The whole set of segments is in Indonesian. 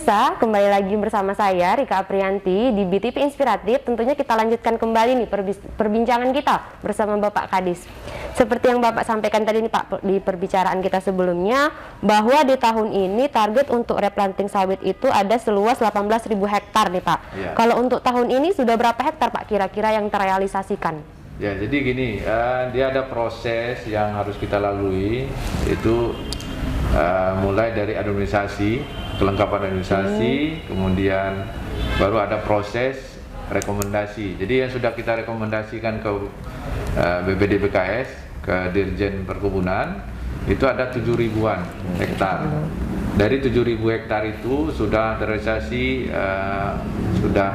pemirsa, kembali lagi bersama saya Rika Aprianti di BTP Inspiratif. Tentunya kita lanjutkan kembali nih perbincangan kita bersama Bapak Kadis. Seperti yang Bapak sampaikan tadi nih Pak di perbicaraan kita sebelumnya, bahwa di tahun ini target untuk replanting sawit itu ada seluas 18.000 hektar nih Pak. Ya. Kalau untuk tahun ini sudah berapa hektar Pak kira-kira yang terrealisasikan? Ya, jadi gini, dia ada proses yang harus kita lalui, itu mulai dari administrasi, kelengkapan administrasi, kemudian baru ada proses rekomendasi. Jadi yang sudah kita rekomendasikan ke BPD BKS, ke Dirjen Perkebunan, itu ada 7.000-an hektar. Dari 7.000 hektar itu sudah terrealisasi, sudah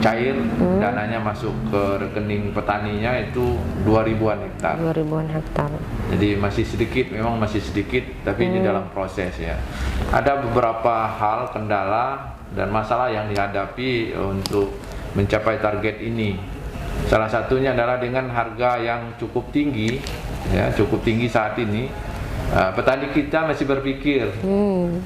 cair, dananya masuk ke rekening petaninya itu 2.000-an hektar. 2.000-an hektar. Jadi masih sedikit, memang masih sedikit, tapi ini dalam proses ya. Ada beberapa hal, kendala dan masalah yang dihadapi untuk mencapai target ini. Salah satunya adalah dengan harga yang cukup tinggi, ya, cukup tinggi saat ini. Petani kita masih berpikir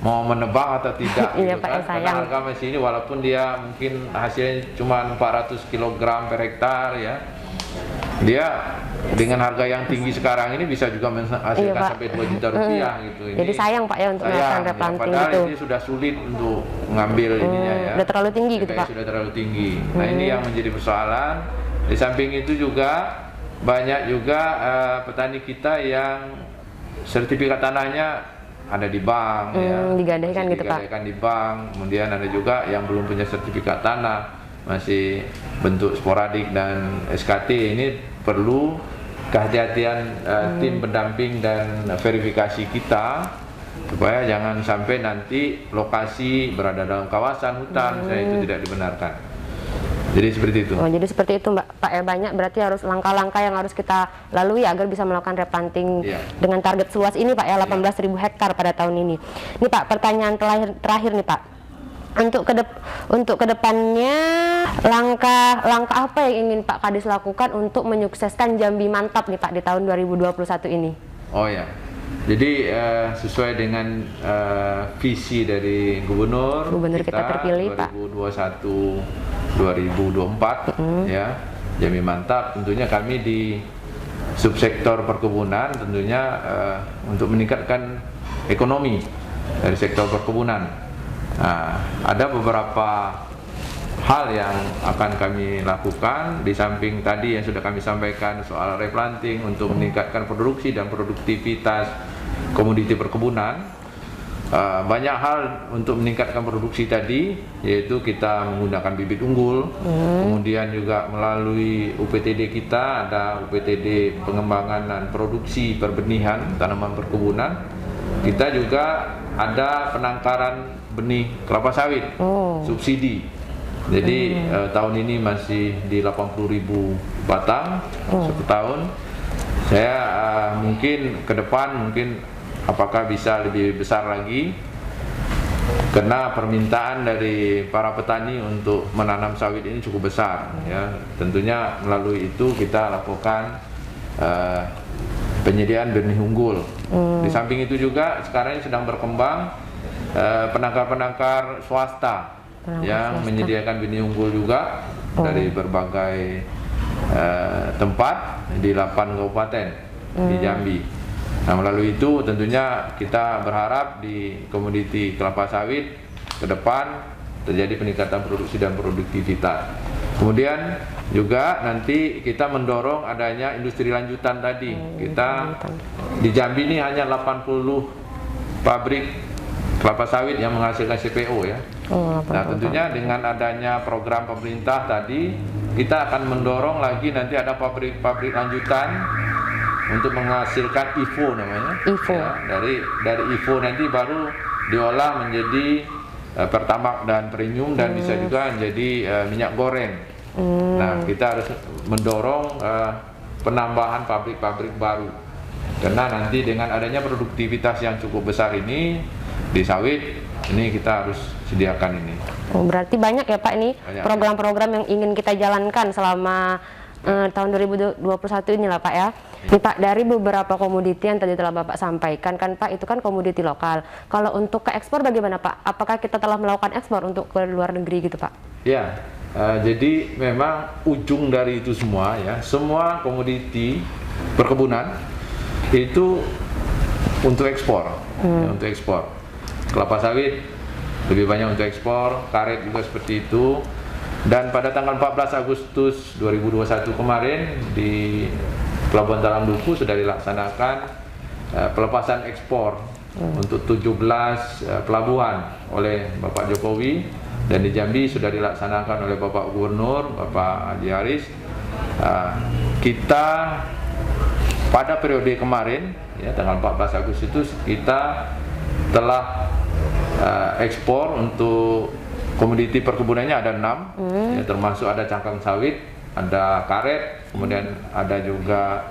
mau menebang atau tidak, iya, gitu kan? Karena harga masih ini, walaupun dia mungkin hasilnya cuma 400 kg per hektar ya, dia dengan harga yang tinggi sekarang ini bisa juga menghasilkan sampai 2 juta rupiah gitu. Jadi sayang Pak ya untuk melakukan replanting padahal itu. Ini sudah sulit untuk mengambil ininya ya. Sudah terlalu tinggi gitu Pak. Sudah terlalu tinggi. Nah ini yang menjadi persoalan. Di samping itu juga banyak juga petani kita yang sertifikat tanahnya ada di bank, ya, digadaikan gitu Pak. Digadaikan di bank. Kemudian ada juga yang belum punya sertifikat tanah, masih bentuk sporadik dan SKT. Ini perlu kehati-hatian tim pendamping dan verifikasi kita supaya jangan sampai nanti lokasi berada dalam kawasan hutan, misalnya itu tidak dibenarkan. Jadi seperti itu. Oh, jadi seperti itu Pak ya, banyak berarti harus langkah-langkah yang harus kita lalui agar bisa melakukan replanting dengan target seluas ini Pak ya, 18.000 hektar pada tahun ini. Ini Pak, pertanyaan terakhir nih Pak. Untuk kedepannya langkah apa yang ingin Pak Kadis lakukan untuk menyukseskan Jambi Mantap nih Pak di tahun 2021 ini? Oh ya. Jadi sesuai dengan visi dari Gubernur kita terpilih 2021-2024 ya, Jambi Mantap, tentunya kami di subsektor perkebunan tentunya untuk meningkatkan ekonomi dari sektor perkebunan. Nah, ada beberapa hal yang akan kami lakukan di samping tadi yang sudah kami sampaikan soal replanting untuk meningkatkan produksi dan produktivitas komoditi perkebunan. Banyak hal untuk meningkatkan produksi tadi, yaitu kita menggunakan bibit unggul, kemudian juga melalui UPTD kita ada UPTD pengembangan dan produksi perbenihan tanaman perkebunan. Kita juga ada penangkaran benih kelapa sawit subsidi. Jadi tahun ini masih di 80.000 batang satu tahun. Saya mungkin ke depan apakah bisa lebih besar lagi, karena permintaan dari para petani untuk menanam sawit ini cukup besar ya. Tentunya melalui itu kita lakukan penyediaan benih unggul. Di samping itu juga sekarang ini sedang berkembang penangkar-penangkar swasta yang menyediakan benih unggul juga dari berbagai tempat di 8 kabupaten di Jambi. Nah, melalui itu tentunya kita berharap di komoditi kelapa sawit ke depan terjadi peningkatan produksi dan produktivitas. Kemudian juga nanti kita mendorong adanya industri lanjutan tadi. Kita di Jambi ini hanya 80 pabrik kelapa sawit yang menghasilkan CPO ya. Nah, tentunya dengan adanya program pemerintah tadi, kita akan mendorong lagi nanti ada pabrik-pabrik lanjutan untuk menghasilkan IFO namanya. IFO. Ya, dari IFO nanti baru diolah menjadi pertamak dan premium dan bisa juga menjadi minyak goreng. Nah, kita harus mendorong penambahan pabrik-pabrik baru. Karena nanti dengan adanya produktivitas yang cukup besar ini di sawit, ini kita harus sediakan ini. Berarti banyak ya Pak ini program-program yang ingin kita jalankan selama tahun 2021 ini lah Pak ya. Nih Pak, dari beberapa komoditi yang tadi telah Bapak sampaikan kan Pak, itu kan komoditi lokal. Kalau untuk ke ekspor bagaimana Pak? Apakah kita telah melakukan ekspor untuk ke luar negeri gitu Pak? Ya, jadi memang ujung dari itu semua ya, semua komoditi perkebunan itu untuk ekspor, ya, untuk ekspor. Kelapa sawit lebih banyak untuk ekspor, karet juga seperti itu. Dan pada tanggal 14 Agustus 2021 kemarin di Pelabuhan Talang Duku sudah dilaksanakan pelepasan ekspor untuk 17 pelabuhan oleh Bapak Jokowi, dan di Jambi sudah dilaksanakan oleh Bapak Gubernur, Bapak Haji Haris. Kita pada periode kemarin, ya, tanggal 14 Agustus itu kita telah ekspor untuk komoditi perkebunannya ada 6, ya, termasuk ada cangkang sawit, ada karet, kemudian ada juga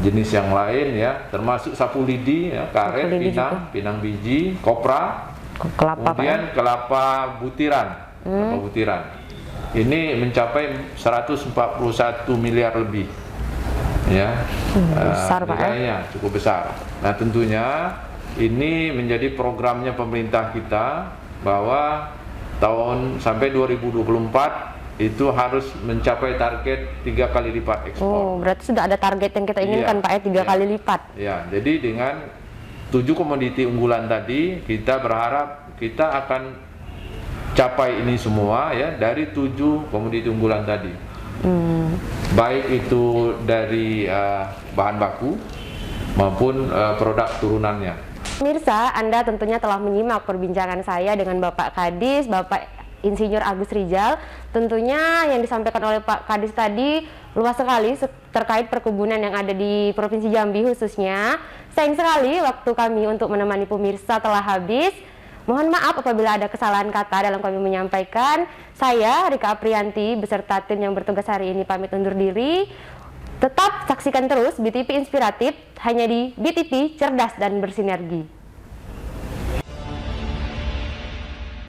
jenis yang lain ya, termasuk sapu lidi, ya, karet, pinang biji, kopra, kemudian kelapa butiran, kelapa butiran. Ini mencapai 141 miliar lebih, ya, besar Pak nilainya cukup besar. Nah tentunya ini menjadi programnya pemerintah kita, bahwa tahun sampai 2024 itu harus mencapai target 3 kali lipat ekspor. Oh, berarti sudah ada target yang kita inginkan Pak ya, 3 kali lipat. Ya, jadi dengan 7 komoditi unggulan tadi, kita berharap kita akan capai ini semua ya, dari 7 komoditi unggulan tadi. Baik itu dari bahan baku maupun produk turunannya. Pemirsa, Anda tentunya telah menyimak perbincangan saya dengan Bapak Kadis, Bapak Insinyur Agus Rijal. Tentunya yang disampaikan oleh Pak Kadis tadi luas sekali terkait perkebunan yang ada di Provinsi Jambi khususnya. Sayang sekali waktu kami untuk menemani pemirsa telah habis. Mohon maaf apabila ada kesalahan kata dalam kami menyampaikan. Saya, Rika Aprianti, beserta tim yang bertugas hari ini pamit undur diri. Tetap saksikan terus BTP Inspiratif hanya di BTP Cerdas dan Bersinergi.